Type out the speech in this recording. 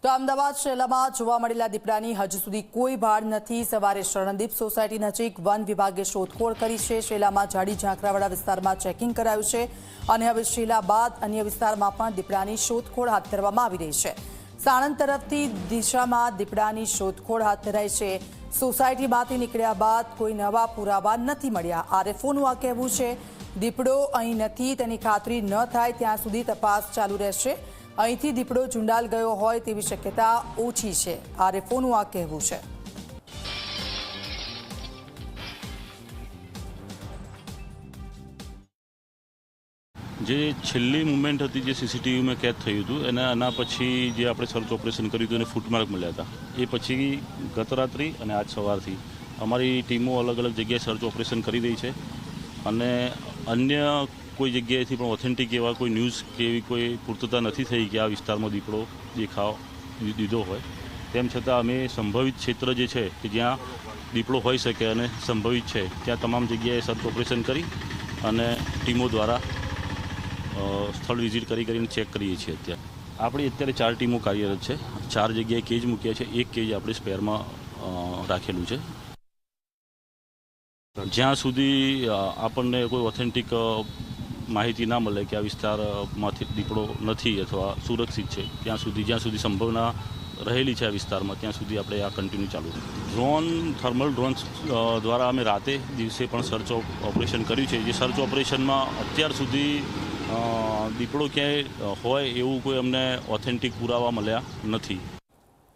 તો અમદાવાદ શહેરમાં જોવા મળેલા દીપડાની હજુ સુધી કોઈ ભાળ નથી। સવારે શરણદીપ સોસાયટી નજીક વન વિભાગે શોધખોળ કરી છે। શેલામાં જાડી ઝાંખરાવાળા વિસ્તારમાં ચેકિંગ કરાયું છે અને હવે શેલા બાદ અન્ય વિસ્તારમાં પણ દીપડાની શોધખોળ હાથ ધરવામાં આવી રહી છે। સાણંદ તરફથી દિશામાં દીપડાની શોધખોળ હાથ ધરાઈ છે। સોસાયટીમાંથી નીકળ્યા બાદ કોઈ નવા પુરાવા નથી મળ્યા। આરએફઓનું આ કહેવું છે। દીપડો અહીં નથી તેની ખાતરી ન થાય ત્યાં સુધી તપાસ ચાલુ રહેશે। અહીંથી દીપડો ચુંડાલ ગયો હોય તેવી શક્યતા ઓછી છે। આરએફઓનું આ કહેવું છે। જે છેલ્લી મુવમેન્ટ હતી જે સીસીટીવીમાં કેદ થયું હતું એના પછી જે આપણે સર્ચ ઓપરેશન કર્યું હતું અને ફૂટમાર્ક મળ્યા હતા એ પછી ગત રાત્રિ અને આજ સવારથી અમારી ટીમો અલગ અલગ જગ્યાએ સર્ચ ઓપરેશન કરી રહી છે અને અન્ય કોઈ જગ્યાએથી પણ ઓથેન્ટિક એવા કોઈ ન્યૂઝ કે એવી કોઈ પૂર્તતા નથી થઈ કે આ વિસ્તારમાં દીપડો દેખાવ દીધો હોય। તેમ છતાં અમે સંભવિત ક્ષેત્ર જે છે કે જ્યાં દીપડો હોઈ શકે અને સંભવિત છે ત્યાં તમામ જગ્યાએ સર્ચ ઓપરેશન કરી અને ટીમો દ્વારા સ્થળ વિઝિટ કરીને ચેક કરીએ છીએ। આપણી અત્યારે 4 ટીમો કાર્યરત છે। 4 જગ્યાએ કેજ મૂક્યા છે। એક કેજ આપણે સ્પેરમાં રાખેલું છે। જ્યાં સુધી આપણને કોઈ ઓથેન્ટિક માહિતી ના મળે કે આ વિસ્તારમાંથી દીપડો નથી અથવા સુરક્ષિત છે જ્યાં સુધી સંભાવના રહેલી છે આ વિસ્તારમાં ત્યાં સુધી આપણે આ કન્ટિન્યુ ચાલુ છે। થર્મલ ડ્રોન્સ દ્વારા અમે રાતે દિવસે પણ સર્ચ ઓપરેશન કર્યું છે। જે સર્ચ ઓપરેશનમાં અત્યાર સુધી દીપડો ક્યાંય હોય એવું કોઈ અમને ઓથેન્ટિક પુરાવા મળ્યા નથી।